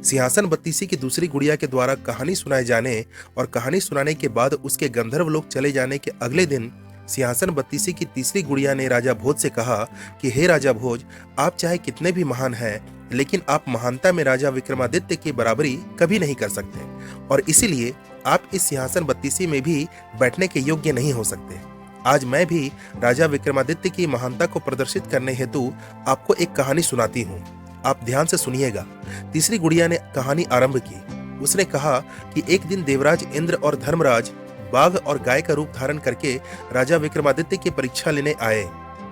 सिंहासन बत्तीसी की दूसरी गुड़िया के द्वारा कहानी सुनाए जाने और कहानी सुनाने के बाद उसके गंधर्व लोक चले जाने के अगले दिन सिंहासन बत्तीसी की तीसरी गुड़िया ने राजा भोज से कहा कि हे राजा भोज, आप चाहे कितने भी महान हैं, लेकिन आप महानता में राजा विक्रमादित्य की बराबरी कभी नहीं कर सकते और इसीलिए आप इस सिंहासन बत्तीसी में भी बैठने के योग्य नहीं हो सकते। आज मैं भी राजा विक्रमादित्य की महानता को प्रदर्शित करने हेतु आपको एक कहानी सुनाती हूँ। आप ध्यान से सुनिएगा। तीसरी गुड़िया ने कहानी आरंभ की। उसने कहा कि एक दिन देवराज इंद्र और धर्मराज बाघ और गाय का रूप धारण करके राजा विक्रमादित्य की परीक्षा लेने आए।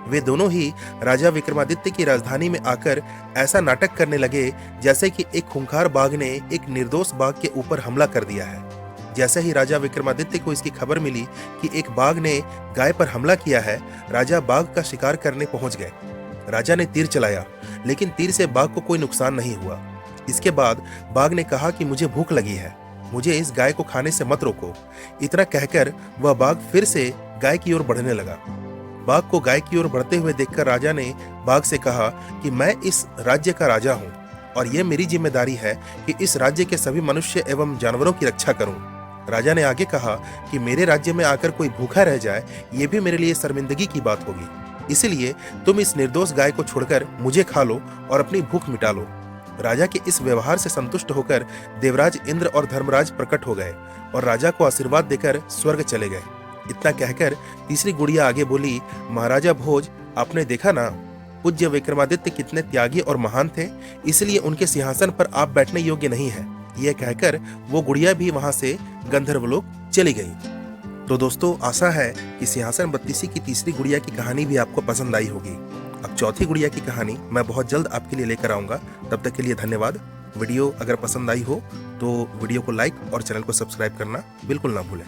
वे दोनों ही राजा विक्रमादित्य की राजधानी में आकर ऐसा नाटक करने लगे जैसे कि एक खूंखार बाघ ने एक निर्दोष बाघ के ऊपर हमला कर दिया है। जैसे ही राजा विक्रमादित्य को इसकी खबर मिली कि एक बाघ ने गाय पर हमला किया है, राजा बाघ का शिकार करने पहुंच गए। राजा ने तीर चलाया, लेकिन तीर से बाघ को कोई नुकसान नहीं हुआ। इसके बाद बाघ ने कहा कि मुझे भूख लगी है, मुझे इस गाय को खाने से मत रोको। इतना कहकर वह बाघ फिर से गाय की ओर बढ़ने लगा। बाघ को गाय की ओर बढ़ते हुए देखकर राजा ने बाघ से कहा कि मैं इस राज्य का राजा हूँ और यह मेरी जिम्मेदारी है कि इस राज्य के सभी मनुष्य एवं जानवरों की रक्षा करूं। राजा ने आगे कहा कि मेरे राज्य में आकर कोई भूखा रह जाए, ये भी मेरे लिए शर्मिंदगी की बात होगी। इसलिए तुम इस निर्दोष गाय को छोड़कर मुझे खा लो और अपनी भूख मिटा लो। राजा के इस व्यवहार से संतुष्ट होकर देवराज इंद्र और धर्मराज प्रकट हो गए और राजा को आशीर्वाद देकर स्वर्ग चले गए। इतना कहकर तीसरी गुड़िया आगे बोली, महाराजा भोज, आपने देखा ना, पूज्य विक्रमादित्य कितने त्यागी और महान थे, इसलिए उनके सिंहासन पर आप बैठने योग्य नहीं है। यह कहकर वो गुड़िया भी वहां से गंधर्वलोक चली गई। तो दोस्तों, आशा है कि सिंहासन बत्तीसी की तीसरी गुड़िया की कहानी भी आपको पसंद आई होगी। अब चौथी गुड़िया की कहानी मैं बहुत जल्द आपके लिए लेकर आऊंगा। तब तक के लिए धन्यवाद। वीडियो अगर पसंद आई हो तो वीडियो को लाइक और चैनल को सब्सक्राइब करना बिल्कुल ना भूलें।